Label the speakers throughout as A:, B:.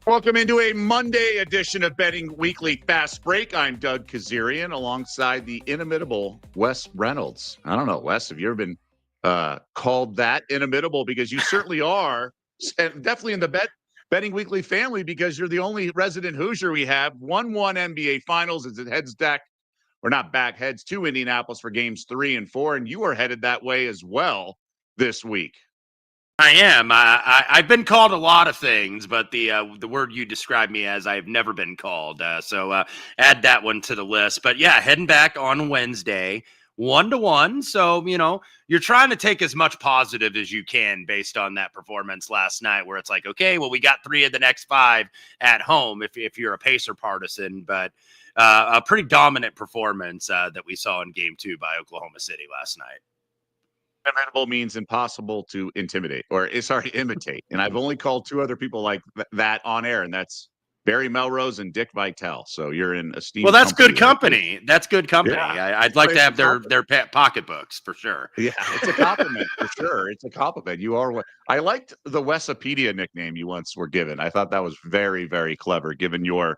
A: Welcome into a Monday edition of Betting Weekly Fast Break. I'm Doug Kezirian alongside the inimitable Wes Reynolds. I don't know, Wes, have you ever been called that inimitable? Because you certainly are, and definitely in the Betting Weekly family, because you're the only resident Hoosier we have. 1-1 NBA Finals as it heads heads to Indianapolis for games 3 and 4, and you are headed that way as well this week.
B: I am. I've been called a lot of things, but the word you described me as, I've never been called. So add that one to the list. But yeah, heading back on Wednesday, 1-1. So you're trying to take as much positive as you can based on that performance last night, where it's like, okay, well, we got 3 of the next 5 at home if you're a Pacer partisan, but a pretty dominant performance that we saw in Game 2 by Oklahoma City last night.
A: Inimitable means impossible to imitate. And I've only called 2 other people like that on air, and that's Barry Melrose and Dick Vitale. So you're in esteemed.
B: Well, that's
A: company
B: good company. That's good company.
A: Yeah.
B: I'd like to have their pocketbooks for sure.
A: Yeah, it's a compliment for sure. It's a compliment. You are what I liked the Wesopedia nickname you once were given. I thought that was very, very clever, given your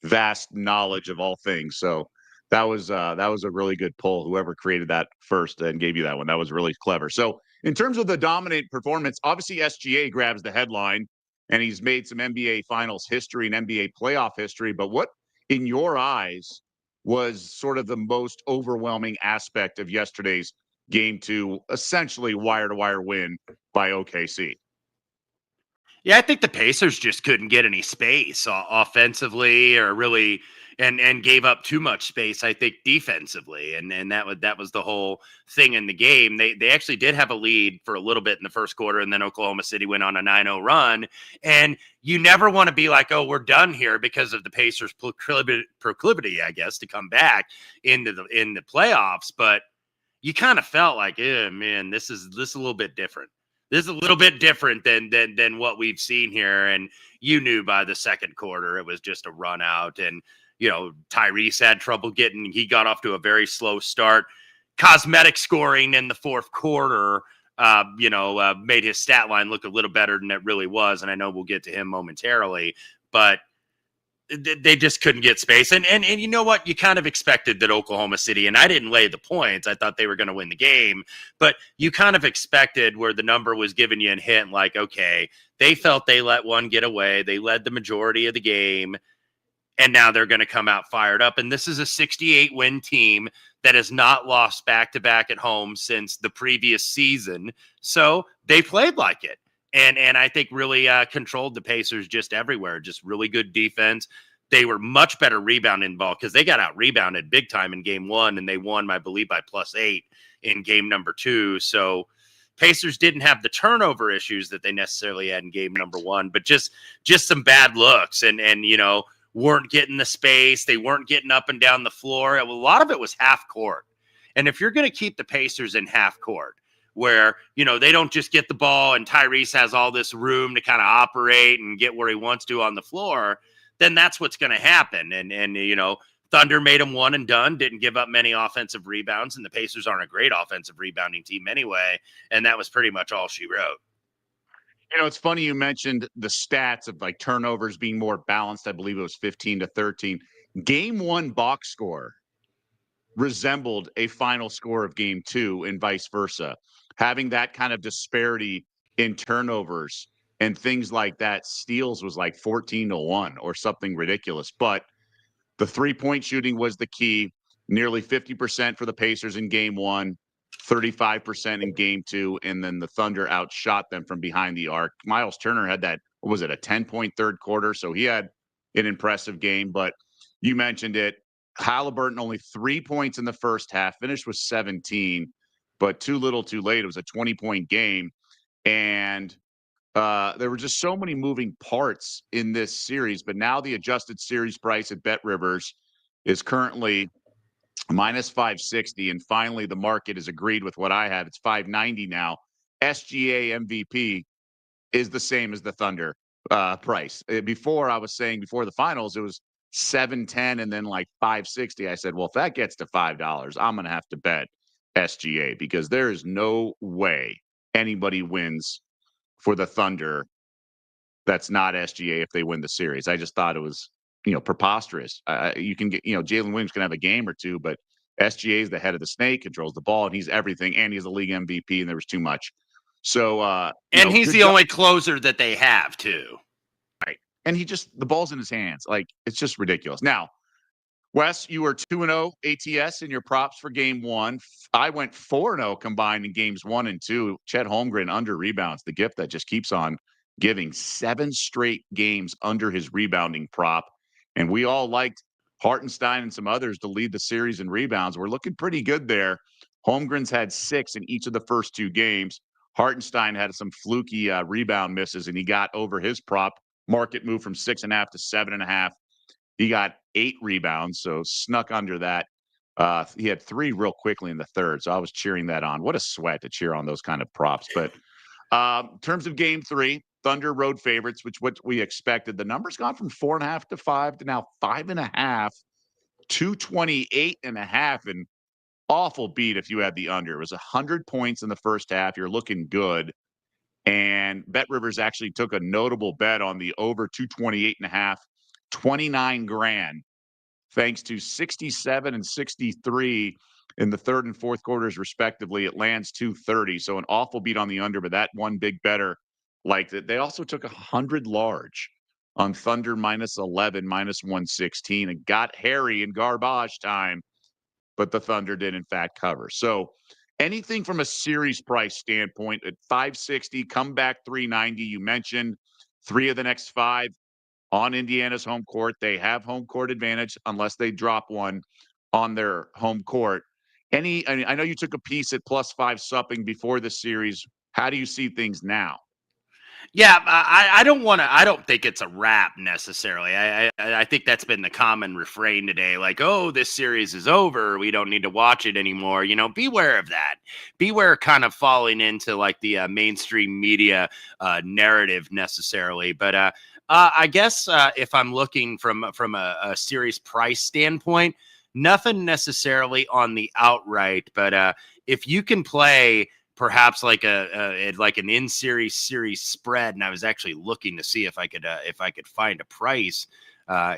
A: vast knowledge of all things. So that was a really good pull. Whoever created that first and gave you that one, that was really clever. So in terms of the dominant performance, obviously SGA grabs the headline, and he's made some NBA Finals history and NBA playoff history. But what, in your eyes, was sort of the most overwhelming aspect of yesterday's Game 2, essentially wire-to-wire win by OKC?
B: Yeah, I think the Pacers just couldn't get any space offensively, or really, and gave up too much space, I think, defensively, and that was the whole thing in the game. They actually did have a lead for a little bit in the first quarter, and then Oklahoma City went on a 9-0 run. And you never want to be like, oh, we're done here, because of the Pacers' proclivity, I guess, to come back in the playoffs. But you kind of felt like, man, this is a little bit different. This is a little bit different than what we've seen here. And you knew by the second quarter it was just a run out. And Tyrese had trouble he got off to a very slow start. Cosmetic scoring in the fourth quarter, made his stat line look a little better than it really was. And I know we'll get to him momentarily, but they just couldn't get space. And you know what? You kind of expected that Oklahoma City, and I didn't lay the points, I thought they were going to win the game, but you kind of expected, where the number was giving you a hint, like, okay, they felt they let one get away. They led the majority of the game, and now they're going to come out fired up. And this is a 68-win team that has not lost back-to-back at home since the previous season. So they played like it. And I think really controlled the Pacers just everywhere. Just really good defense. They were much better rebounding ball, because they got out rebounded big time in Game 1, and they won, I believe, by +8 in game number 2. So Pacers didn't have the turnover issues that they necessarily had in game number 1, but just some bad looks, and weren't getting the space. They weren't getting up and down the floor. A lot of it was half court. And if you're going to keep the Pacers in half court, where, they don't just get the ball and Tyrese has all this room to kind of operate and get where he wants to on the floor, then that's what's going to happen. And Thunder made them one and done, didn't give up many offensive rebounds, and the Pacers aren't a great offensive rebounding team anyway. And that was pretty much all she wrote.
A: It's funny you mentioned the stats of like turnovers being more balanced. I believe it was 15-13. Game 1 box score resembled a final score of Game 2 and vice versa. Having that kind of disparity in turnovers and things like that, steals was like 14-1 or something ridiculous. But the 3-point shooting was the key. Nearly 50% for the Pacers in Game 1, 35% in Game 2, and then the Thunder outshot them from behind the arc. Miles Turner had that, what was it, a 10-point third quarter? So he had an impressive game. But you mentioned it, Halliburton only 3 points in the first half, finished with 17, but too little too late. It was a 20-point game. And there were just so many moving parts in this series. But now the adjusted series price at Bet Rivers is currently minus 560. And finally, the market has agreed with what I have. It's 590 now. SGA MVP is the same as the Thunder price. Before, I was saying before the finals, it was 710 and then like 560. I said, well, if that gets to $5, I'm going to have to bet SGA, because there is no way anybody wins for the Thunder that's not SGA if they win the series. I just thought it was, preposterous. You can get, Jalen Williams can have a game or two, but SGA is the head of the snake, controls the ball, and he's everything, and he's the league MVP, and there was too much. So,
B: and he's
A: good
B: the
A: job.
B: only closer that they have too.
A: Right. And the ball's in his hands. Like, it's just ridiculous. Now, Wes, you were 2-0 ATS in your props for game one. I went 4-0 combined in games 1 and 2. Chet Holmgren under rebounds, the gift that just keeps on giving. 7 straight games under his rebounding prop. And we all liked Hartenstein and some others to lead the series in rebounds. We're looking pretty good there. Holmgren's had 6 in each of the first 2 games. Hartenstein had some fluky rebound misses, and he got over his prop. Market moved from 6.5 to 7.5. He got 8 rebounds, so snuck under that. He had 3 real quickly in the third, so I was cheering that on. What a sweat to cheer on those kind of props. But in terms of game 3, Thunder road favorites, which what we expected. The number's gone from 4.5 to 5 to now 5.5, 228.5, and awful beat if you had the under. It was 100 points in the first half. You're looking good. And Bet Rivers actually took a notable bet on the over 228.5. 29 grand, thanks to 67 and 63 in the third and fourth quarters, respectively. It lands 230. So an awful beat on the under, but that one big better liked it. They also took 100 large on Thunder minus 11, minus 116, and got hairy in garbage time, but the Thunder did, in fact, cover. So anything from a series price standpoint at 560, come back 390. You mentioned 3 of the next 5 on Indiana's home court. They have home court advantage unless they drop one on their home court. I know you took a piece at +5 supping before the series. How do you see things now?
B: Yeah, I don't think it's a wrap necessarily. I think that's been the common refrain today. Like, oh, this series is over. We don't need to watch it anymore. Beware of that. Beware kind of falling into like the mainstream media narrative necessarily. But I guess if I'm looking from a series price standpoint, nothing necessarily on the outright. But if you can play perhaps like an in-series spread, and I was actually looking to see if I could find a price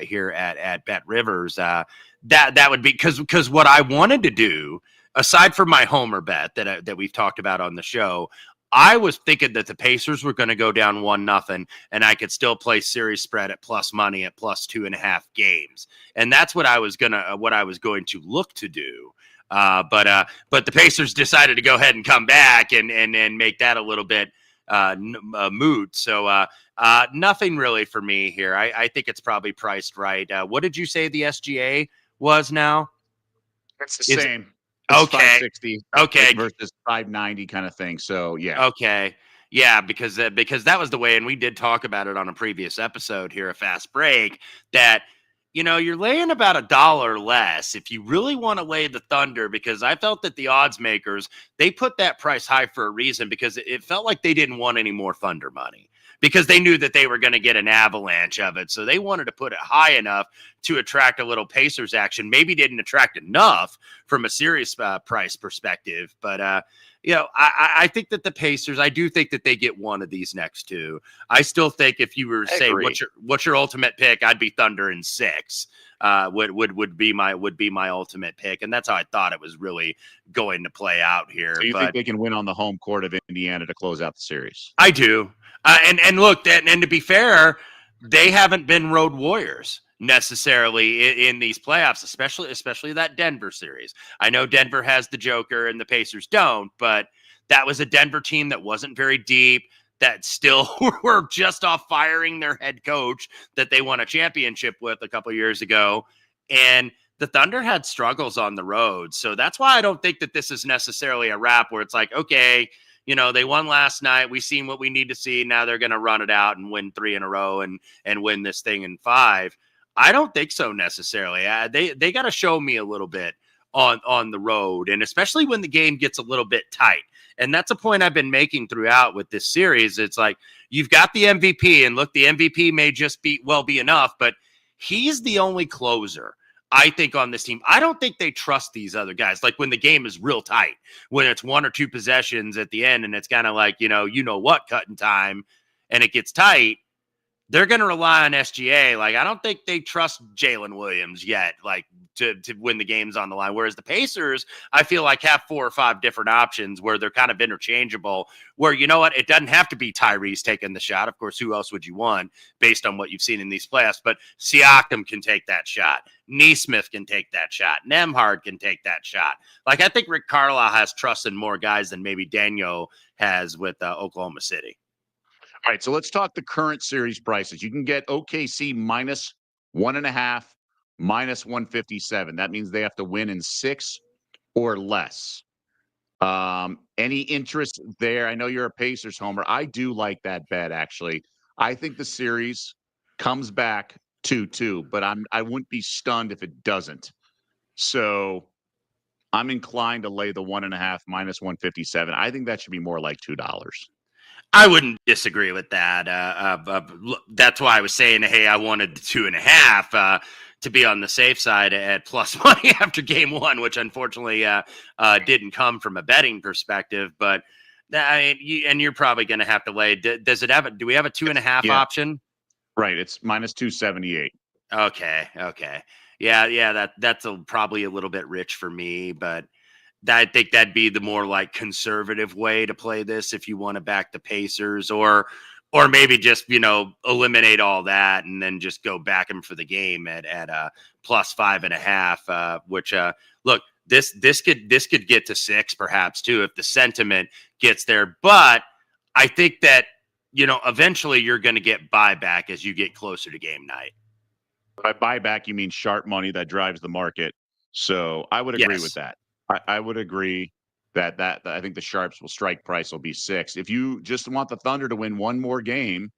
B: here at Bet Rivers, that would be because what I wanted to do, aside from my homer bet that we've talked about on the show, I was thinking that the Pacers were going to go down 1-0, and I could still play series spread at plus money at +2.5 games, and that's what I was going to look to do. But the Pacers decided to go ahead and come back and make that a little bit moot. So nothing really for me here. I think it's probably priced right. What did you say the SGA was now?
A: It's the same.
B: It's
A: okay. 560
B: okay.
A: versus 590 kind of thing. So yeah.
B: Okay. Yeah, because that was the way, and we did talk about it on a previous episode here, a fast break, that you're laying about $1 less if you really want to lay the Thunder, because I felt that the odds makers, they put that price high for a reason, because it felt like they didn't want any more Thunder money, because they knew that they were going to get an avalanche of it. So they wanted to put it high enough to attract a little Pacers action. Maybe didn't attract enough from a serious price perspective, but I think that the Pacers, I do think that they get one of these next 2. I still think if you were to say what's your ultimate pick, I'd be Thunder in 6. Would be my ultimate pick, and that's how I thought it was really going to play out here.
A: So you think they can win on the home court of Indiana to close out the series?
B: I do, and look, and to be fair, they haven't been road warriors necessarily in these playoffs, especially that Denver series. I know Denver has the Joker and the Pacers don't, but that was a Denver team that wasn't very deep, that still were just off firing their head coach that they won a championship with a couple years ago. And the Thunder had struggles on the road. So that's why I don't think that this is necessarily a wrap where it's like, okay, they won last night. We've seen what we need to see. Now they're going to run it out and win 3 in a row and win this thing in 5. I don't think so necessarily. They got to show me a little bit on the road, and especially when the game gets a little bit tight. And that's a point I've been making throughout with this series. It's like, you've got the MVP, and look, the MVP may just be enough, but he's the only closer, I think, on this team. I don't think they trust these other guys. Like when the game is real tight, when it's 1 or 2 possessions at the end, and it's kind of like, cutting time, and it gets tight. they're going to rely on SGA. Like, I don't think they trust Jalen Williams yet, like to win the games on the line. Whereas the Pacers, I feel like have 4 or 5 different options where they're kind of interchangeable, where, you know what, it doesn't have to be Tyrese taking the shot. Of course, who else would you want based on what you've seen in these playoffs? But Siakam can take that shot. Neesmith can take that shot. Nembhard can take that shot. Like, I think Rick Carlisle has trust in more guys than maybe Daniel has with Oklahoma City.
A: All right, so let's talk the current series prices. You can get OKC minus 1.5, minus 157. That means they have to win in 6 or less. Any interest there? I know you're a Pacers homer. I do like that bet, actually. I think the series comes back 2-2, but I wouldn't be stunned if it doesn't. So I'm inclined to lay the 1.5 minus 157. I think that should be more like $2.
B: I wouldn't disagree with that. That's why I was saying, hey, I wanted the 2.5 to be on the safe side at plus money after game one, which unfortunately didn't come from a betting perspective. But I mean, you're probably going to have to lay. Does it have? Do we have a 2.5 option?
A: Right, it's minus 278.
B: Okay. Yeah. That's probably a little bit rich for me, but I think that'd be the more like conservative way to play this if you want to back the Pacers, or maybe just, eliminate all that and then just go back them for the game at plus 5.5. Which look, this could get to 6 perhaps too if the sentiment gets there. But I think that eventually you're going to get buyback as you get closer to game night.
A: By buyback, you mean sharp money that drives the market. So I would agree with that. I would agree that I think the sharps will strike price will be 6. If you just want the Thunder to win one more game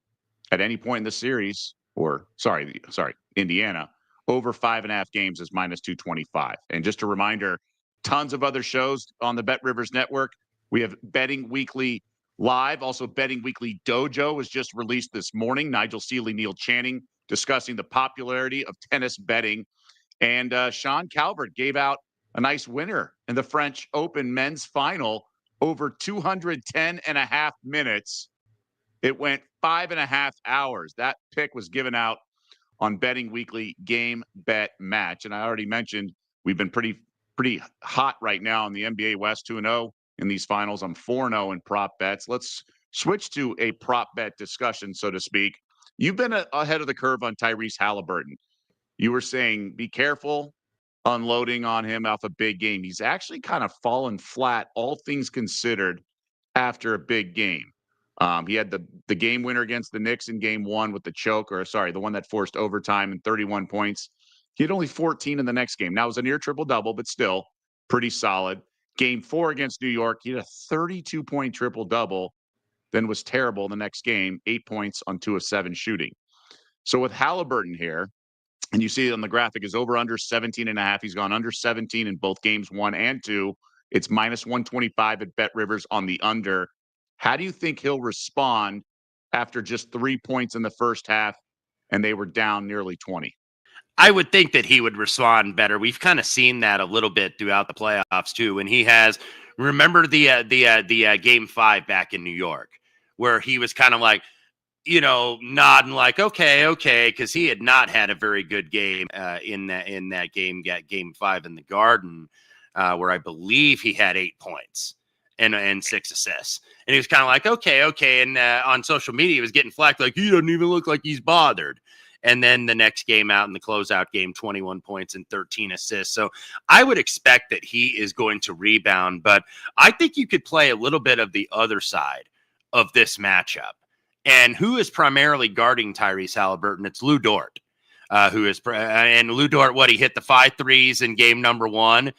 A: at any point in the series, or sorry, Indiana, over 5.5 games is minus 225. And just a reminder, tons of other shows on the Bet Rivers Network. We have Betting Weekly Live. Also, Betting Weekly Dojo was just released this morning. Nigel Seeley, Neil Channing discussing the popularity of tennis betting. And Sean Calvert gave out a nice winner in the French Open men's final over 210.5 minutes. It went 5.5 hours. That pick was given out on Betting Weekly Game Bet Match. And I already mentioned we've been pretty hot right now in the NBA West, 2-0 in these finals. I'm 4-0 in prop bets. Let's switch to a prop bet discussion, so to speak. You've been ahead of the curve on Tyrese Halliburton. You were saying be careful unloading on him off a big game. He's actually kind of fallen flat, all things considered, after a big game. He had the game winner against the Knicks in game one with the choke, the one that forced overtime and 31 points. He had only 14 in the next game. Now, it was a near triple-double, but still pretty solid. Game 4 against New York, he had a 32-point triple-double, then was terrible the next game, 8 points on 2 of 7 shooting. So with Halliburton here, and you see it on the graphic, is over under 17.5. He's gone under 17 in both games 1 and 2. It's minus 125 at Bet Rivers on the under. How do you think he'll respond after just 3 points in the first half and they were down nearly 20?
B: I would think that he would respond better. We've kind of seen that a little bit throughout the playoffs too. When he has, remember the game 5 back in New York, where he was kind of like, nodding like, okay, because he had not had a very good game in that game, game 5 in the Garden, where I believe he had 8 points and 6 assists, and he was kind of like, okay, and on social media he was getting flack like he doesn't even look like he's bothered. And then the next game out in the closeout game, 21 points and 13 assists. So I would expect that he is going to rebound, but I think you could play a little bit of the other side of this matchup. And who is primarily guarding Tyrese Halliburton? It's Lou Dort, and Lou Dort, he hit the 5 threes in game number 1.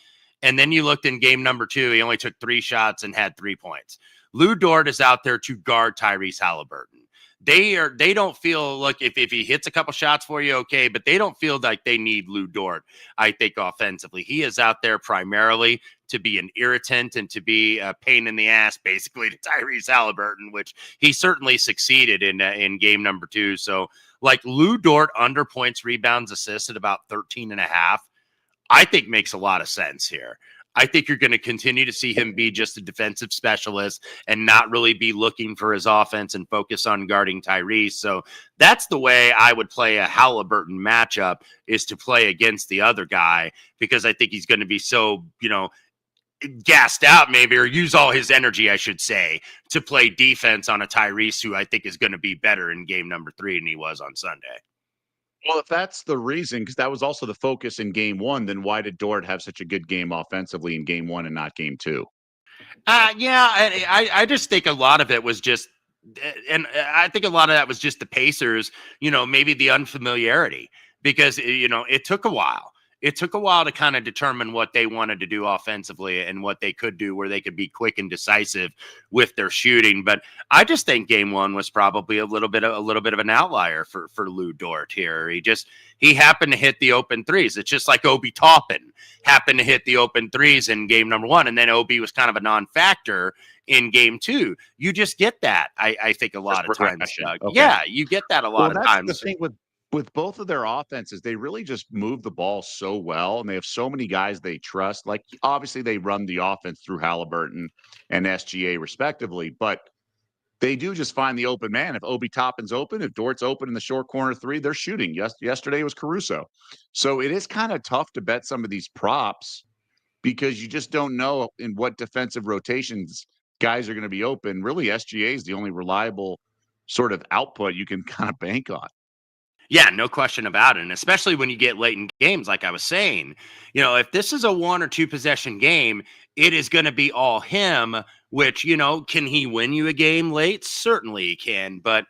B: And then you looked in game number 2, he only took 3 shots and had 3 points. Lou Dort is out there to guard Tyrese Halliburton. They don't feel like if he hits a couple shots for you, okay, but they don't feel like they need Lou Dort, I think, offensively. He is out there primarily to be an irritant and to be a pain in the ass, basically, to Tyrese Halliburton, which he certainly succeeded in game number 2. So, like, Lou Dort under points, rebounds, assists at about 13.5, I think makes a lot of sense here. I think you're going to continue to see him be just a defensive specialist and not really be looking for his offense and focus on guarding Tyrese. So that's the way I would play a Halliburton matchup, is to play against the other guy, because I think he's going to be so, gassed out maybe, or use all his energy, I should say, to play defense on a Tyrese who I think is going to be better in game number 3 than he was on Sunday.
A: Well, if that's the reason, because that was also the focus in game 1, then why did Dort have such a good game offensively in game 1 and not game 2?
B: Yeah, I just think a lot of it was just, and I think a lot of that was just the Pacers, maybe the unfamiliarity, because, it took a while. It took a while to kind of determine what they wanted to do offensively and what they could do, where they could be quick and decisive with their shooting. But I just think game 1 was probably a little bit of an outlier for Lou Dort here. He happened to hit the open threes. It's just like Obi Toppin happened to hit the open threes in game number 1, and then Obi was kind of a non-factor in game 2. You just get that, I think, a lot of times, Doug. Okay. Yeah, you get that a lot of times.
A: That's the thing with both of their offenses. They really just move the ball so well, and they have so many guys they trust. Like, obviously, they run the offense through Halliburton and SGA respectively, but they do just find the open man. If Obi Toppin's open, if Dort's open in the short corner 3, they're shooting. Yesterday was Caruso. So it is kind of tough to bet some of these props, because you just don't know in what defensive rotations guys are going to be open. Really, SGA is the only reliable sort of output you can kind of bank on.
B: Yeah, no question about it. And especially when you get late in games, like I was saying, if this is a 1 or 2 possession game, it is going to be all him, which, can he win you a game late? Certainly he can, but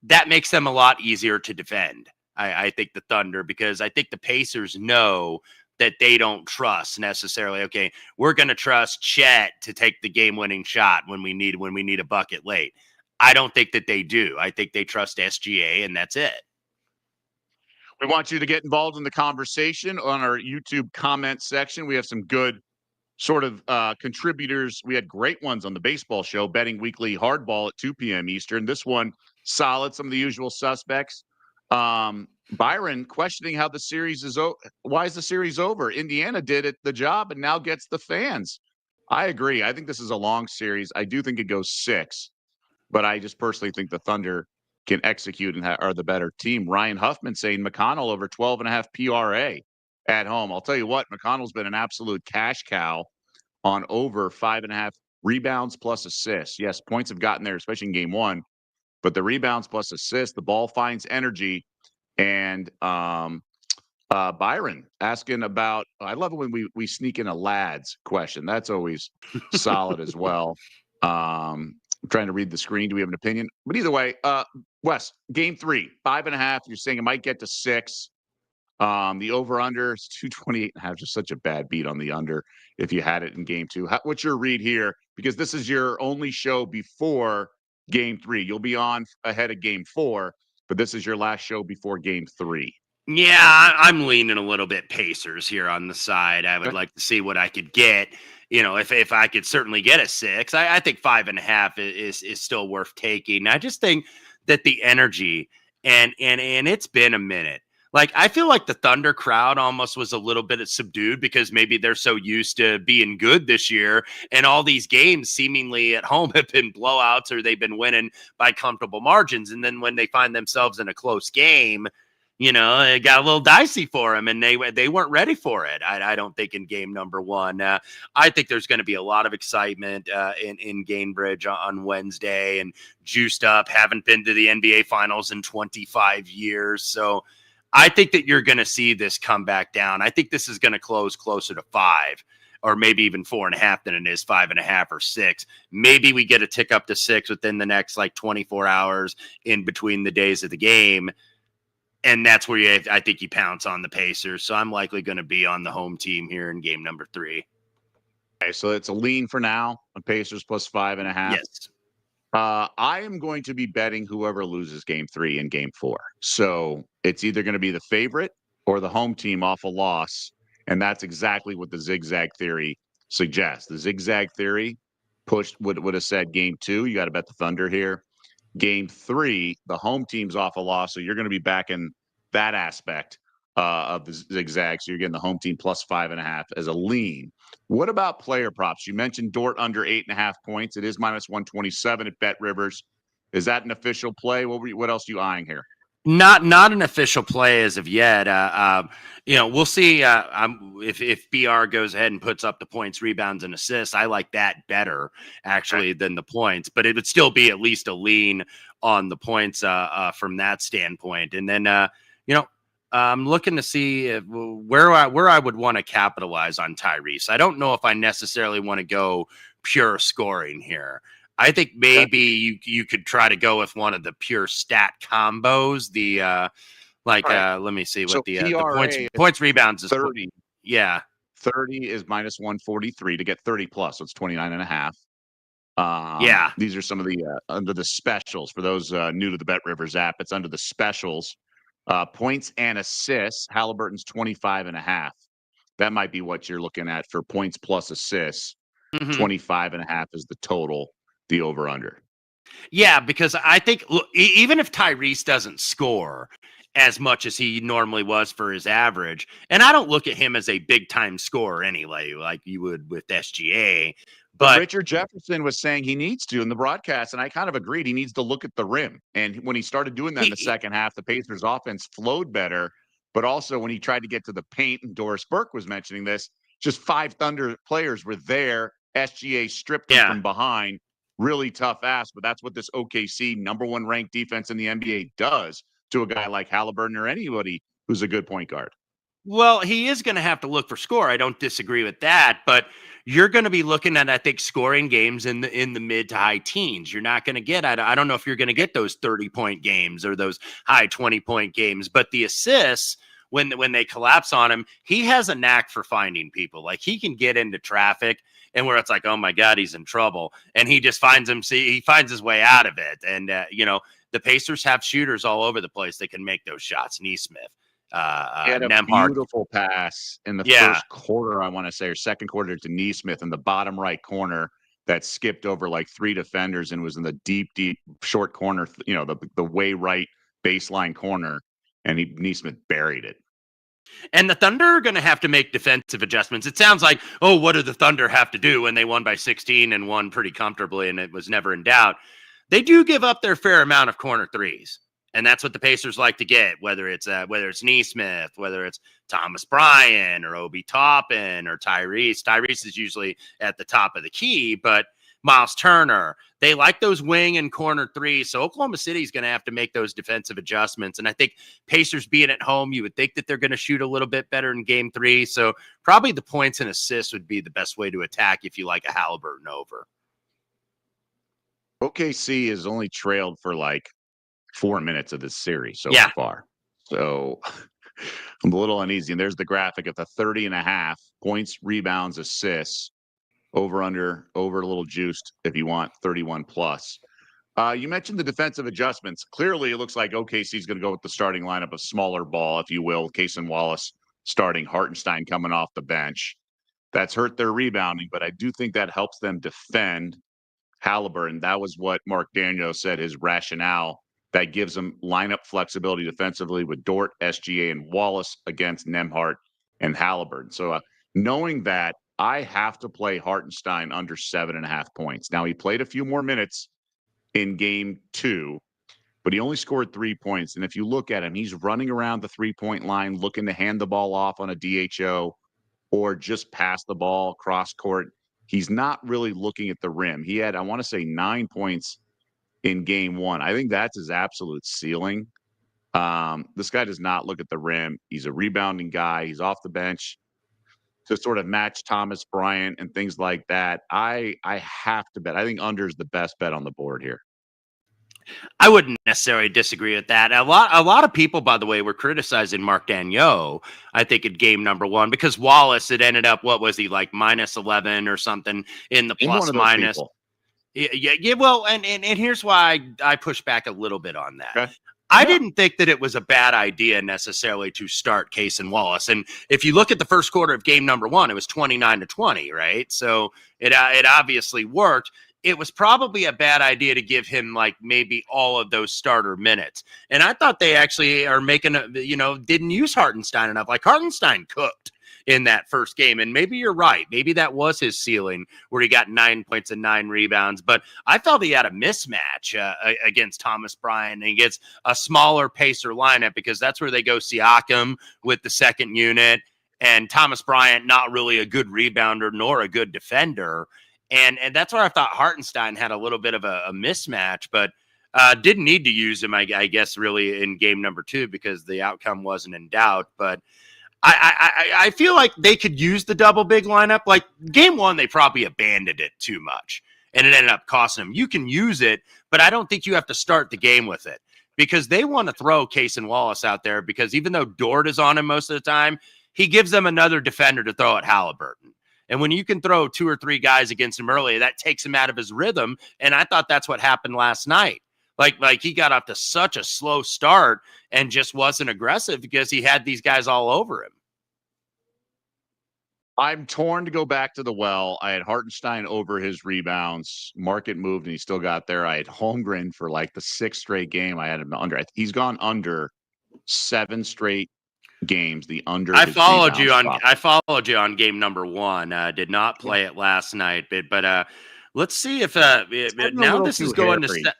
B: that makes them a lot easier to defend. I think the Thunder, because I think the Pacers know that they don't trust necessarily, okay, we're going to trust Chet to take the game-winning shot when we need a bucket late. I don't think that they do. I think they trust SGA, and that's it.
A: We want you to get involved in the conversation on our YouTube comment section. We have some good sort of contributors. We had great ones on the baseball show, Betting Weekly Hardball at 2 p.m. Eastern. This one, solid. Some of the usual suspects. Byron questioning how the series is why is the series over? Indiana did the job and now gets the fans. I agree. I think this is a long series. I do think it goes 6, but I just personally think the Thunder can execute and are the better team. Ryan Huffman saying McConnell over 12.5 PRA at home. I'll tell you what, McConnell's been an absolute cash cow on over 5.5 rebounds plus assists. Yes, points have gotten there, especially in game 1, but the rebounds plus assists, the ball finds energy. And Byron asking about, I love it when we sneak in a lads question. That's always solid as well. I'm trying to read the screen. Do we have an opinion? But either way, Wes, game 3, 5.5. You're saying it might get to 6. The over-under is 228.5. Just such a bad beat on the under if you had it in game 2. What's your read here? Because this is your only show before game 3. You'll be on ahead of game 4, but this is your last show before game 3.
B: Yeah, I'm leaning a little bit Pacers here on the side. I would like to see what I could get. If I could certainly get a 6, I think 5.5 is still worth taking. I just think that the energy and it's been a minute. Like, I feel like the Thunder crowd almost was a little bit subdued because maybe they're so used to being good this year, and all these games seemingly at home have been blowouts or they've been winning by comfortable margins. And then when they find themselves in a close game, it got a little dicey for them, and they weren't ready for it. I don't think in game number 1. I think there's going to be a lot of excitement in Gainbridge on Wednesday, and juiced up. Haven't been to the NBA Finals in 25 years, so I think that you're going to see this come back down. I think this is going to close closer to 5, or maybe even 4.5 than it is 5.5 or 6. Maybe we get a tick up to 6 within the next 24 hours in between the days of the game. And that's where I think you pounce on the Pacers. So I'm likely going to be on the home team here in game number 3.
A: Okay, so it's a lean for now on Pacers plus 5.5.
B: Yes.
A: I am going to be betting whoever loses game 3 and game 4. So it's either going to be the favorite or the home team off a loss. And that's exactly what the zigzag theory suggests. The zigzag theory would have said game 2, you got to bet the Thunder here. Game 3, the home team's off a loss, so you're going to be back in that aspect of the zigzag. So you're getting the home team plus 5.5 as a lean. What about player props? You mentioned Dort under 8.5 points. It is minus 127 at Bet Rivers. Is that an official play? What else are you eyeing here?
B: Not an official play as of yet. We'll see if BR goes ahead and puts up the points, rebounds, and assists. I like that better actually than the points, but it would still be at least a lean on the points from that standpoint. And then I'm looking to see where I would want to capitalize on Tyrese. I don't know if I necessarily want to go pure scoring here. I think maybe you could try to go with one of the pure stat combos. Let me see what the points rebounds is
A: 30.
B: Yeah.
A: 30 is minus 143 to get 30 plus. So it's 29.5.
B: Yeah.
A: These are some of the under the specials for those new to the Bet Rivers app. It's under the specials. Points and assists. Halliburton's 25.5. That might be what you're looking at for points plus assists. 25.5 is the total. The over under.
B: Yeah, because I think even if Tyrese doesn't score as much as he normally was for his average, and I don't look at him as a big time scorer anyway, like you would with SGA. But
A: Richard Jefferson was saying he needs to in the broadcast, and I kind of agreed. He needs to look at the rim. And when he started doing that in the second half, the Pacers offense flowed better. But also when he tried to get to the paint, and Doris Burke was mentioning this, just 5 Thunder players were there. SGA stripped him from behind. Really tough ass, but that's what this OKC #1 ranked defense in the NBA does to a guy like Halliburton or anybody who's a good point guard.
B: Well, he is going to have to look for score. I don't disagree with that, but you're going to be looking at, I think, scoring games in the mid to high teens. You're not going to get, I don't know if you're going to get those 30-point games or those high 20-point games, but the assists, when they collapse on him, he has a knack for finding people. Like, he can get into traffic and where it's like, oh my God, he's in trouble. And he just finds his way out of it. And, the Pacers have shooters all over the place that can make those shots. Nesmith.
A: He had a beautiful pass in the first quarter, I want to say, or second quarter to Nesmith in the bottom right corner that skipped over like 3 defenders and was in the deep short corner, the way right baseline corner. And Nesmith buried it.
B: And the Thunder are going to have to make defensive adjustments. It sounds like, what do the Thunder have to do when they won by 16 and won pretty comfortably and it was never in doubt? They do give up their fair amount of corner threes. And that's what the Pacers like to get, whether it's Nesmith, whether it's Thomas Bryant or Obi Toppin or Tyrese. Tyrese is usually at the top of the key, but Miles Turner, they like those wing and corner threes. So Oklahoma City is going to have to make those defensive adjustments. And I think Pacers being at home, you would think that they're going to shoot a little bit better in game 3. So probably the points and assists would be the best way to attack if you like a Halliburton over.
A: OKC has only trailed for like 4 minutes of this series so far. So I'm a little uneasy. And there's the graphic of the 30.5 points, rebounds, assists. Over a little juiced if you want 31 plus. You mentioned the defensive adjustments. Clearly, it looks like OKC is going to go with the starting lineup of smaller ball, if you will. Cason Wallace starting, Hartenstein coming off the bench. That's hurt their rebounding, but I do think that helps them defend Halliburton. That was what Mark Daniels said, his rationale. That gives them lineup flexibility defensively with Dort, SGA, and Wallace against Nembhard and Halliburton. So knowing that, I have to play Hartenstein under 7.5 points. Now, he played a few more minutes in game 2, but he only scored 3 points. And if you look at him, he's running around the 3-point line, looking to hand the ball off on a DHO or just pass the ball cross court. He's not really looking at the rim. He had, I want to say, 9 points in game 1. I think that's his absolute ceiling. This guy does not look at the rim. He's a rebounding guy. He's off the bench to sort of match Thomas Bryant and things like that. I have to bet. I think under is the best bet on the board here.
B: I wouldn't necessarily disagree with that. A lot of people, by the way, were criticizing Mark Daniel, I think, in game number 1 because Wallace had ended up, what was he, like minus 11 or something in the plus minus. Yeah. Well, and here's why I push back a little bit on that. Okay. I didn't think that it was a bad idea necessarily to start Cason Wallace. And if you look at the first quarter of game number 1, it was 29-20, right? So it obviously worked. it was probably a bad idea to give him like maybe all of those starter minutes. And I thought they actually are didn't use Hartenstein enough. Like Hartenstein cooked in that first game. And maybe you're right. Maybe that was his ceiling where he got 9 points and 9 rebounds. But I felt he had a mismatch against Thomas Bryant and against a smaller Pacer lineup, because that's where they go Siakam with the second unit and Thomas Bryant, not really a good rebounder nor a good defender. And that's where I thought Hartenstein had a little bit of a mismatch, but didn't need to use him, I guess, really in game number 2 because the outcome wasn't in doubt. But I feel like they could use the double big lineup. Like game 1, they probably abandoned it too much, and it ended up costing them. You can use it, but I don't think you have to start the game with it, because they want to throw Case and Wallace out there, because even though Dort is on him most of the time, he gives them another defender to throw at Halliburton. And when you can throw 2 or 3 guys against him early, that takes him out of his rhythm. And I thought that's what happened last night. Like he got off to such a slow start and just wasn't aggressive because he had these guys all over him.
A: I'm torn to go back to the well. I had Hartenstein over his rebounds. Market moved and he still got there. I had Holmgren for like the 6th straight game. I had him under. He's gone under 7 straight games. The under.
B: I followed you on game number 1. Did not play it last night, but let's see if now this is going to.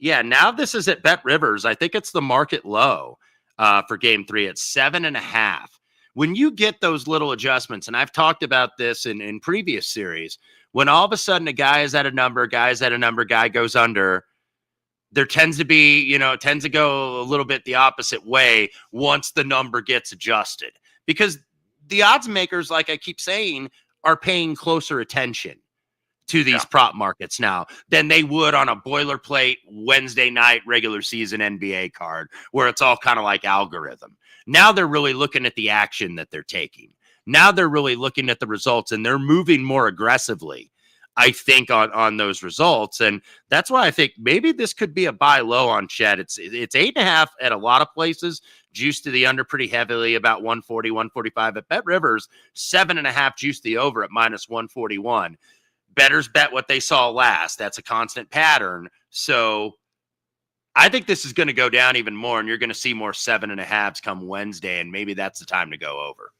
B: Now this is at Bet Rivers. I think it's the market low for game 3 at 7.5. When you get those little adjustments, and I've talked about this in previous series, when all of a sudden a guy is at a number, guy goes under, there tends to be, tends to go a little bit the opposite way once the number gets adjusted, because the odds makers, like I keep saying, are paying closer attention to these prop markets now than they would on a boilerplate Wednesday night regular season NBA card where it's all kind of like algorithm. Now they're really looking at the action that they're taking. Now they're really looking at the results, and they're moving more aggressively, I think, on those results. And that's why I think maybe this could be a buy low on Chet. It's 8.5 at a lot of places, juiced to the under pretty heavily, about 140, 145 at Bet Rivers, 7.5 juiced the over at minus 141. Bettors bet what they saw last. That's a constant pattern. So I think this is going to go down even more, and you're going to see more 7.5s come Wednesday, and maybe that's the time to go over.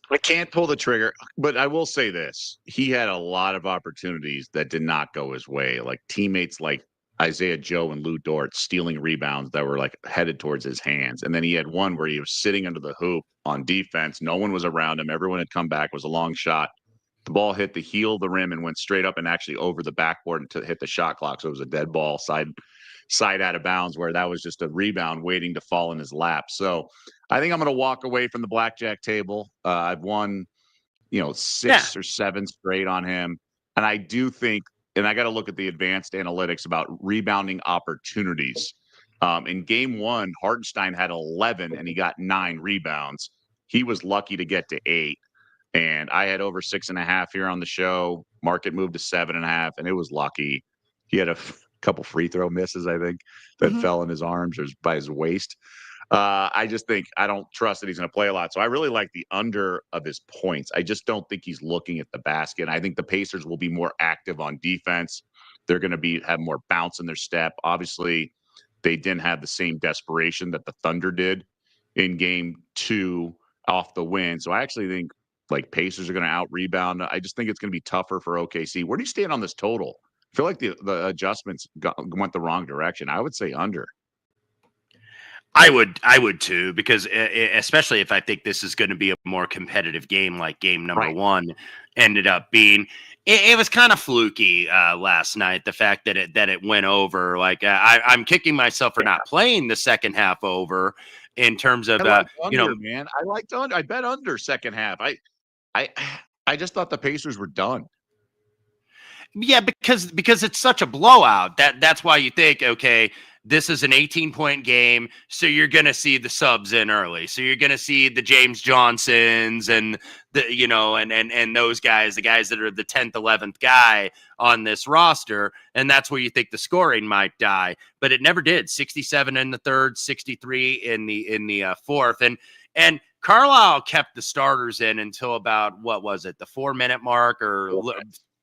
A: I can't pull the trigger, but I will say this. He had a lot of opportunities that did not go his way, like teammates like Isaiah Joe and Lou Dort stealing rebounds that were like headed towards his hands. And then he had one where he was sitting under the hoop on defense. No one was around him. Everyone had come back. It was a long shot. The ball hit the heel of the rim and went straight up and actually over the backboard and hit the shot clock. So it was a dead ball side out of bounds, where that was just a rebound waiting to fall in his lap. So I think I'm going to walk away from the blackjack table. I've won, 6 or 7 straight on him. And I do think, and I got to look at the advanced analytics about rebounding opportunities. In game 1, Hartenstein had 11 and he got 9 rebounds. He was lucky to get to 8. And I had over 6.5 here on the show. Market moved to 7.5, and it was lucky. He had a couple free throw misses, I think, that fell in his arms or by his waist. I just think I don't trust that he's going to play a lot. So I really like the under of his points. I just don't think he's looking at the basket. I think the Pacers will be more active on defense. They're going to have more bounce in their step. Obviously, they didn't have the same desperation that the Thunder did in game 2 off the win. So I actually think Pacers are going to out rebound. I just think it's going to be tougher for OKC. Where do you stand on this total? I feel like the adjustments went the wrong direction. I would say under.
B: I would too, because especially if I think this is going to be a more competitive game, like game number 1 ended up being. It was kind of fluky last night. The fact that it went over, I'm kicking myself for not playing the second half over. In terms of
A: man, I liked under. I bet under second half. I just thought the Pacers were done.
B: Yeah, because it's such a blowout. That's why you think, okay, this is an 18-point game, so you're going to see the subs in early. So you're going to see the James Johnsons and and those guys, the guys that are the 10th, 11th guy on this roster, and that's where you think the scoring might die. But it never did. 67 in the third, 63 in the fourth, and Carlisle kept the starters in until about, what was it, the 4-minute mark or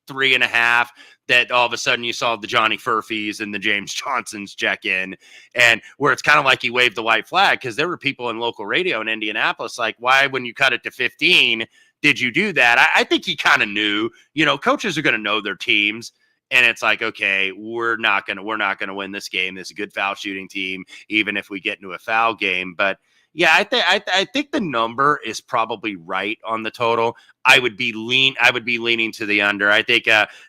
B: 3.5, that all of a sudden you saw the Johnny Furphys and the James Johnsons check in, and where it's kind of like he waved the white flag, because there were people in local radio in Indianapolis like, why, when you cut it to 15, did you do that? I think he kind of knew, coaches are going to know their teams. And it's like, okay, we're not gonna win this game. This is a good foul shooting team, even if we get into a foul game. But yeah, I think the number is probably right on the total. I would be leaning to the under. I think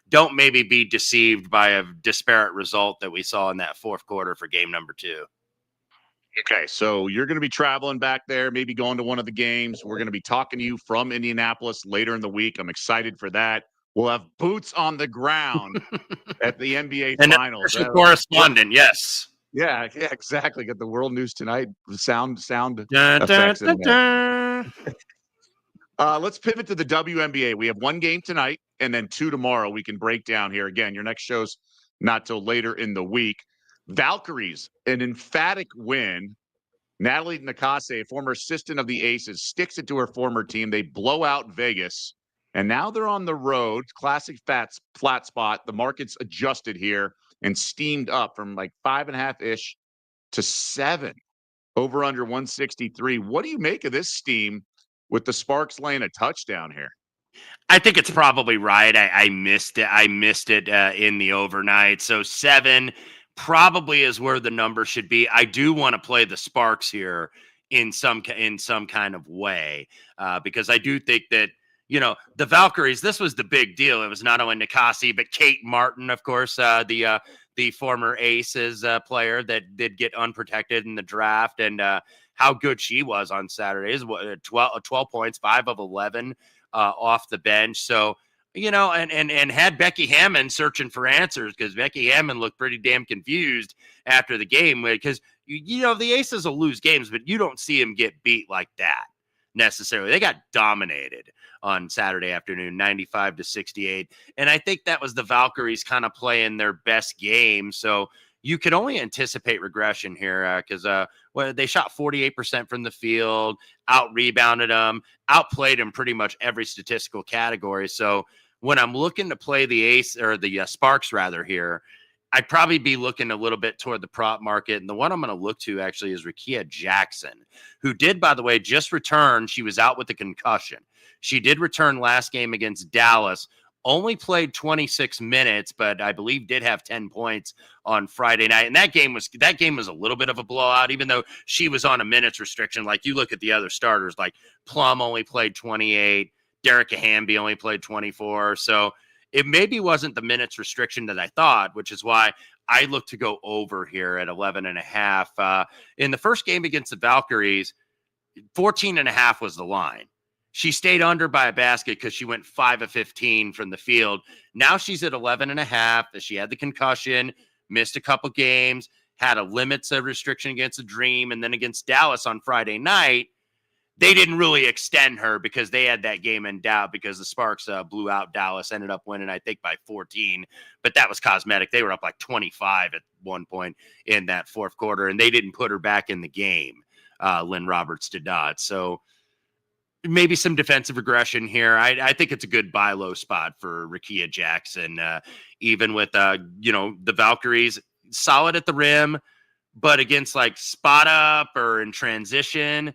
B: don't maybe be deceived by a disparate result that we saw in that fourth quarter for game number 2.
A: Okay, so you're going to be traveling back there, maybe going to one of the games. We're going to be talking to you from Indianapolis later in the week. I'm excited for that. We'll have boots on the ground at the NBA
B: And
A: Finals.
B: correspondent, yes.
A: Yeah, exactly. Got the World News Tonight sound
B: Dun,
A: effects
B: dun,
A: in there.
B: dun.
A: Let's pivot to the WNBA. We have one game tonight and then 2 tomorrow. We can break down here. Again, your next show's not till later in the week. Valkyries, an emphatic win. Natalie Nakase, a former assistant of the Aces, sticks it to her former team. They blow out Vegas, and now they're on the road. Classic flat spot. The market's adjusted here and steamed up from like 5.5-ish to 7. Over under 163. What do you make of this steam with the Sparks laying a touchdown here?
B: I think it's probably right. I missed it. I missed it in the overnight. So 7 probably is where the number should be. I do want to play the Sparks here in some kind of way, because I do think that, the Valkyries, this was the big deal. It was not only Nakasi, but Kate Martin, of course, the former Aces player that did get unprotected in the draft, and how good she was on Saturdays. 12 points, 5 of 11 off the bench. So, and had Becky Hammond searching for answers, because Becky Hammond looked pretty damn confused after the game, because, the Aces will lose games, but you don't see them get beat like that necessarily. They got dominated on Saturday afternoon, 95-68. And I think that was the Valkyries kind of playing their best game. So you could only anticipate regression here, because they shot 48% from the field, out-rebounded them, outplayed them pretty much every statistical category. So when I'm looking to play the Sparks rather here, I'd probably be looking a little bit toward the prop market. And the one I'm going to look to actually is Rickea Jackson, who did, by the way, just return. She was out with a concussion. She did return last game against Dallas, only played 26 minutes, but I believe did have 10 points on Friday night. And that game was a little bit of a blowout, even though she was on a minutes restriction. Like, you look at the other starters, like Plum only played 28, Derek Hamby only played 24. So it maybe wasn't the minutes restriction that I thought, which is why I look to go over here at 11.5. In the first game against the Valkyries, 14.5 was the line. She stayed under by a basket because she went 5 of 15 from the field. Now she's at 11.5. She had the concussion, missed a couple games, had a limits of restriction against the Dream, and then against Dallas on Friday night, they didn't really extend her because they had that game in doubt, because the Sparks blew out Dallas, ended up winning, I think, by 14. But that was cosmetic. They were up like 25 at one point in that fourth quarter, and they didn't put her back in the game. Lynn Roberts did not. So maybe some defensive regression here. I think it's a good buy low spot for Rickea Jackson, even with, the Valkyries solid at the rim, but against like spot up or in transition,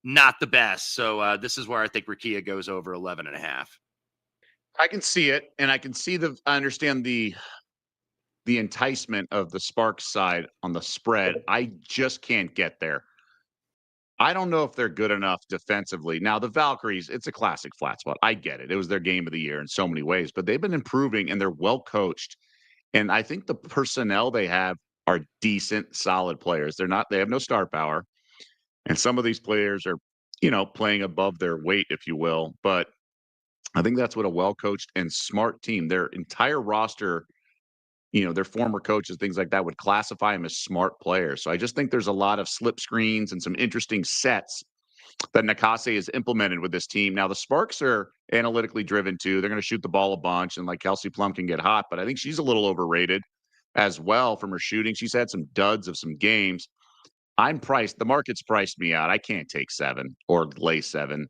B: not the best. So this is where I think Rickea goes over 11.5.
A: I can see it, and I can see I understand the enticement of the Sparks side on the spread. I just can't get there. I don't know if they're good enough defensively. Now, the Valkyries, it's a classic flat spot. I get it. It was their game of the year in so many ways, but they've been improving and they're well coached. And I think the personnel they have are decent, solid players. They have no star power. And some of these players are, playing above their weight, if you will. But I think that's what a well-coached and smart team, their entire roster, their former coaches, things like that, would classify them as smart players. So I just think there's a lot of slip screens and some interesting sets that Nakase has implemented with this team. Now, the Sparks are analytically driven too. They're going to shoot the ball a bunch, and like Kelsey Plum can get hot, but I think she's a little overrated as well from her shooting. She's had some duds of some games. The market's priced me out. I can't take 7 or lay 7.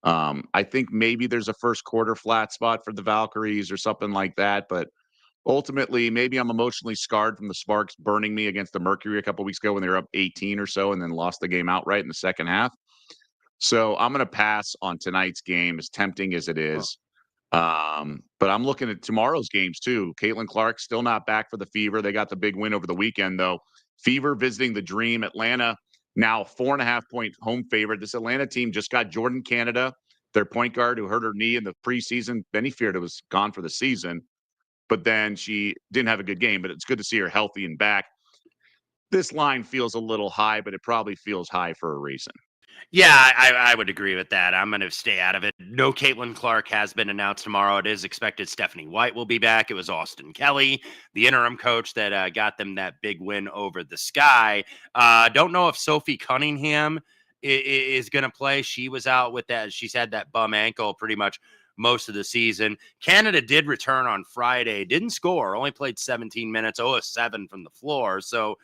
A: I think maybe there's a first quarter flat spot for the Valkyries or something like that, but ultimately, maybe I'm emotionally scarred from the Sparks burning me against the Mercury a couple weeks ago when they were up 18 or so and then lost the game outright in the second half. So I'm going to pass on tonight's game, as tempting as it is. But I'm looking at tomorrow's games too. Caitlin Clark still not back for the Fever. They got the big win over the weekend, though. Fever visiting the Dream. Atlanta now 4.5-point home favorite. This Atlanta team just got Jordan Canada, their point guard, who hurt her knee in the preseason. Many feared it was gone for the season, but then she didn't have a good game. But it's good to see her healthy and back. This line feels a little high, but it probably feels high for a reason.
B: Yeah, I would agree with that. I'm going to stay out of it. No Caitlin Clark has been announced tomorrow. It is expected Stephanie White will be back. It was Austin Kelly, the interim coach, that got them that big win over the Sky. Don't know if Sophie Cunningham is going to play. She was out with that. She's had that bum ankle pretty much most of the season. Canada did return on Friday, didn't score, only played 17 minutes, 0 of 7 from the floor. So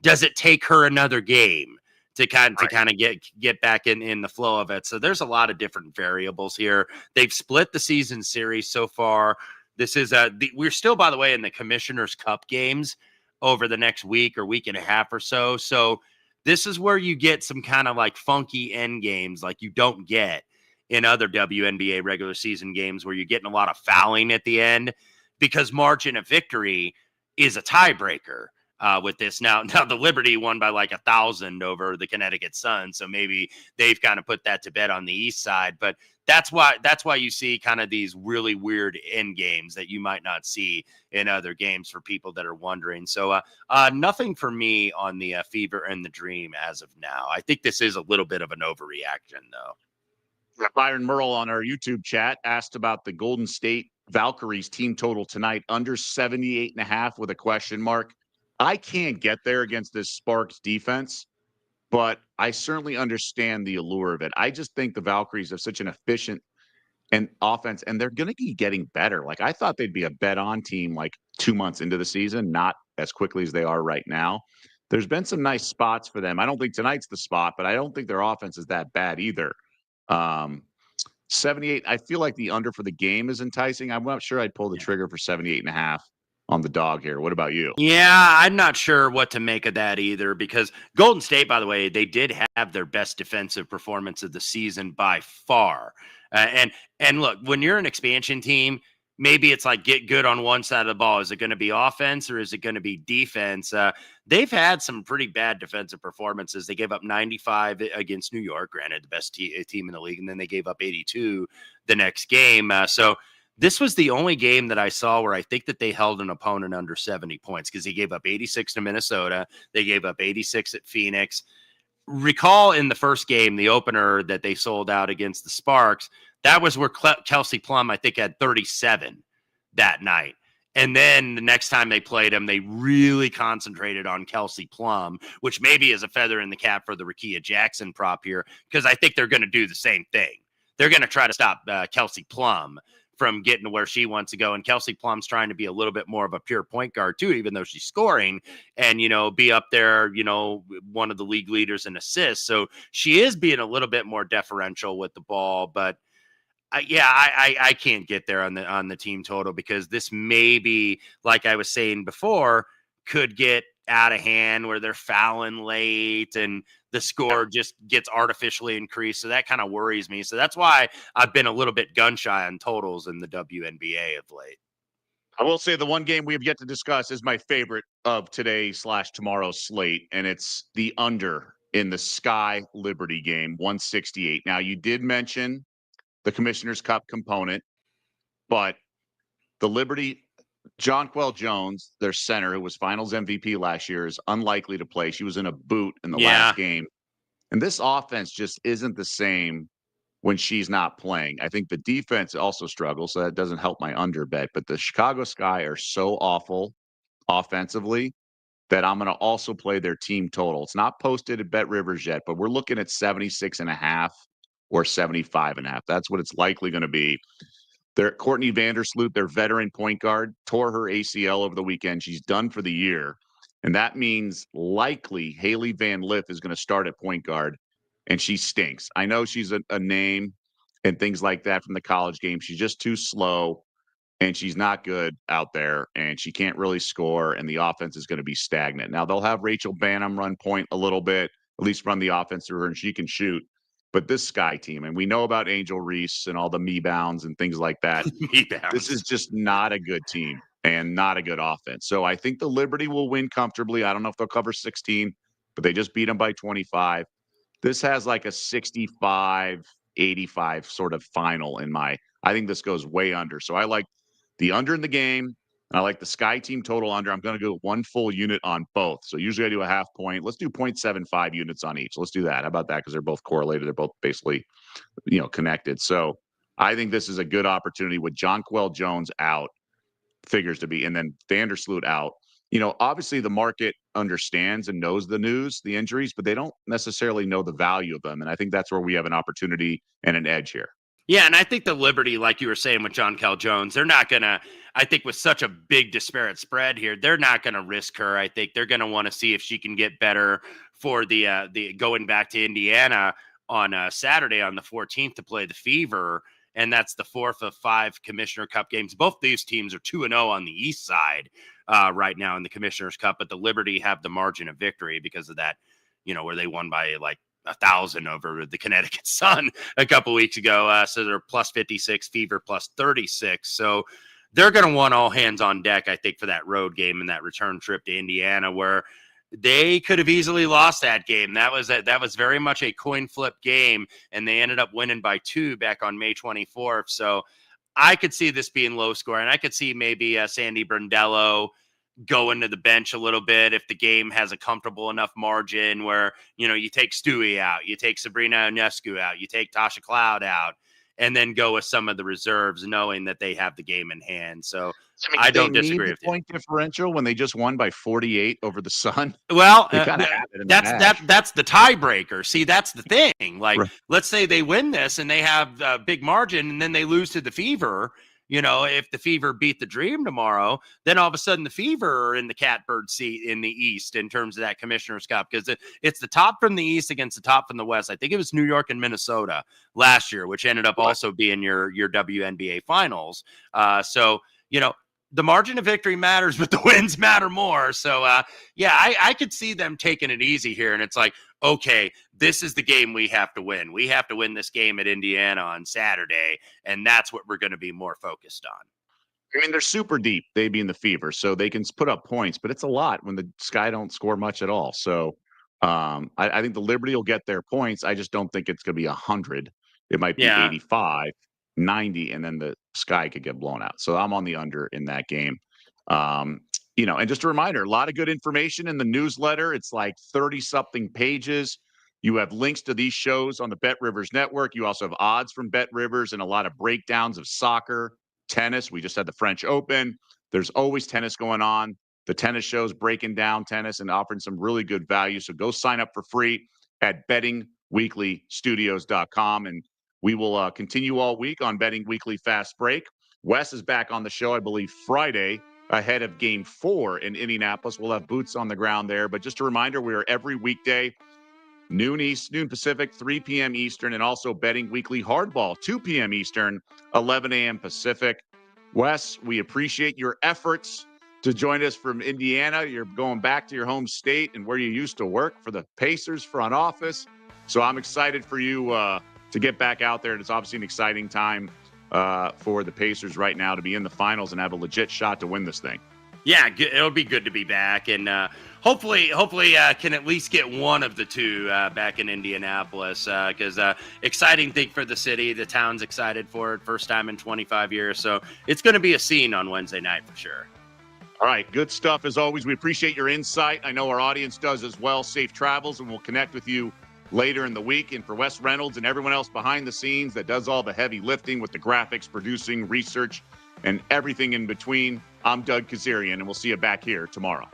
B: does it take her another game to kind of get back in the flow of it? So there's a lot of different variables here. They've split the season series so far. This is we're still, by the way, in the Commissioner's Cup games over the next week or week and a half or so. So this is where you get some kind of like funky end games like you don't get in other WNBA regular season games, where you're getting a lot of fouling at the end, because margin of victory is a tiebreaker. With this now the Liberty won by like 1,000 over the Connecticut Sun, so maybe they've kind of put that to bed on the East side. But that's why you see kind of these really weird end games that you might not see in other games, for people that are wondering. So nothing for me on the Fever and the Dream as of now. I think this is a little bit of an overreaction, though.
A: Byron Merle on our YouTube chat asked about the Golden State Valkyries team total tonight, under 78.5 with a question mark. I can't get there against this Sparks defense, but I certainly understand the allure of it. I just think the Valkyries have such an efficient and offense, and they're going to be getting better. Like, I thought they'd be a bet on team like 2 months into the season, not as quickly as they are right now. There's been some nice spots for them. I don't think tonight's the spot, but I don't think their offense is that bad either. 78, I feel like the under for the game is enticing. I'm not sure I'd pull the trigger for 78.5 on the dog here. What about you?
B: Yeah, I'm not sure what to make of that either, because Golden State, by the way, they did have their best defensive performance of the season by far. And look, when you're an expansion team, maybe it's like get good on one side of the ball. Is it going to be offense or is it going to be defense? They've had some pretty bad defensive performances. They gave up 95 against New York, granted the best team in the league, and then they gave up 82 the next game. So this was the only game that I saw where I think that they held an opponent under 70 points, because they gave up 86 to Minnesota. They gave up 86 at Phoenix. Recall in the first game, the opener that they sold out against the Sparks, that was where Kelsey Plum, I think, had 37 that night. And then the next time they played him, they really concentrated on Kelsey Plum, which maybe is a feather in the cap for the Rakia Jackson prop here, because I think they're going to do the same thing. They're going to try to stop Kelsey Plum from getting to where she wants to go. And Kelsey Plum's trying to be a little bit more of a pure point guard too, even though she's scoring and, be up there, one of the league leaders in assists. So she is being a little bit more deferential with the ball, but I can't get there on the team total, because this may be, like I was saying before, could get out of hand where they're fouling late and the score just gets artificially increased. So that kind of worries me. So that's why I've been a little bit gun shy on totals in the WNBA of late.
A: I will say the one game we have yet to discuss is my favorite of today/tomorrow's slate, and it's the under in the Sky Liberty game, 168. Now, you did mention the Commissioner's Cup component, but the Liberty, Jonquel Jones, their center, who was finals MVP last year, is unlikely to play. She was in a boot in the last game. And this offense just isn't the same when she's not playing. I think the defense also struggles, so that doesn't help my under bet. But the Chicago Sky are so awful offensively that I'm going to also play their team total. It's not posted at Bet Rivers yet, but we're looking at 76.5 or 75.5. That's what it's likely going to be. Courtney Vandersloot, their veteran point guard, tore her ACL over the weekend. She's done for the year. And that means likely Haley Van Lith is going to start at point guard, and she stinks. I know she's a name, and things like that from the college game. She's just too slow, and she's not good out there, and she can't really score, and the offense is going to be stagnant. Now, they'll have Rachel Banham run point a little bit, at least run the offense through her, and she can shoot. But this Sky team, and we know about Angel Reese and all the me bounds and things like that.
B: Me
A: This
B: bounds.
A: is just not a good team and not a good offense. So I think the Liberty will win comfortably. I don't know if they'll cover 16, but they just beat them by 25. This has like a 65-85 sort of final in my. I think this goes way under. So I like the under in the game, and I like the Sky team total under. I'm going to go one full unit on both. So usually I do a half point. Let's do 0.75 units on each. Let's do that. How about that? Because they're both correlated. They're both basically, connected. So I think this is a good opportunity with Jonquel Jones out, figures to be, and then Vandersloot out. Obviously the market understands and knows the news, the injuries, but they don't necessarily know the value of them. And I think that's where we have an opportunity and an edge here.
B: Yeah, and I think the Liberty, like you were saying with Jonquel Jones, they're not going to, I think with such a big disparate spread here, they're not going to risk her. I think they're going to want to see if she can get better for the going back to Indiana on Saturday on the 14th to play the Fever. And that's the 4th of 5 Commissioner Cup games. Both these teams are 2-0 on the East side right now in the Commissioner's Cup, but the Liberty have the margin of victory because of that, where they won by like 1,000 over the Connecticut Sun a couple weeks ago. So they're plus 56, Fever plus 36. So they're going to want all hands on deck, I think, for that road game and that return trip to Indiana, where they could have easily lost that game. That was very much a coin flip game, and they ended up winning by 2 back on May 24th. So I could see this being low scoring. I could see maybe Sandy Brondello going to the bench a little bit if the game has a comfortable enough margin where, you take Stewie out, you take Sabrina Ionescu out, you take Tasha Cloud out, and then go with some of the reserves, knowing that they have the game in hand. So I don't disagree
A: the
B: with you.
A: point differential when they just won by 48 over the Sun.
B: Well,
A: They kind of have it in the bag.
B: that's the tiebreaker. See, that's the thing. Like,
A: Right.
B: let's say they win this and they have a big margin, and then they lose to the Fever. If the Fever beat the Dream tomorrow, then all of a sudden the Fever are in the catbird seat in the East in terms of that Commissioner's Cup, because it's the top from the East against the top from the West. I think it was New York and Minnesota last year, which ended up also being your WNBA finals. So the margin of victory matters, but the wins matter more. So, I could see them taking it easy here. And it's like, okay, this is the game we have to win. We have to win this game at Indiana on Saturday, and that's what we're going to be more focused on.
A: I mean, they're super deep, they being the Fever, so they can put up points, but it's a lot when the Sky don't score much at all. So I think the Liberty will get their points. I just don't think it's going to be 100. It might be 85, 90, and then the Sky could get blown out. So I'm on the under in that game. And just a reminder, a lot of good information in the newsletter. It's like 30-something pages. You have links to these shows on the Bet Rivers Network. You also have odds from Bet Rivers and a lot of breakdowns of soccer, tennis. We just had the French Open. There's always tennis going on. The tennis shows breaking down tennis and offering some really good value. So go sign up for free at bettingweeklystudios.com. And we will continue all week on Betting Weekly Fast Break. Wes is back on the show, I believe, Friday ahead of Game 4 in Indianapolis. We'll have boots on the ground there. But just a reminder, we are every weekday, noon Pacific, 3 p.m. Eastern, and also Betting Weekly Hardball, 2 p.m. Eastern, 11 a.m. Pacific. Wes, we appreciate your efforts to join us from Indiana. You're going back to your home state and where you used to work for the Pacers front office. So I'm excited for you to get back out there. And it's obviously an exciting time for the Pacers right now to be in the finals and have a legit shot to win this thing.
B: Yeah, it'll be good to be back, and hopefully, can at least get one of the two back in Indianapolis. Because exciting thing for the city, the town's excited for it, first time in 25 years. So it's going to be a scene on Wednesday night for sure.
A: All right, good stuff as always. We appreciate your insight. I know our audience does as well. Safe travels, and we'll connect with you later in the week. And for Wes Reynolds and everyone else behind the scenes that does all the heavy lifting with the graphics, producing, research, and everything in between, I'm Doug Kezirian, and we'll see you back here tomorrow.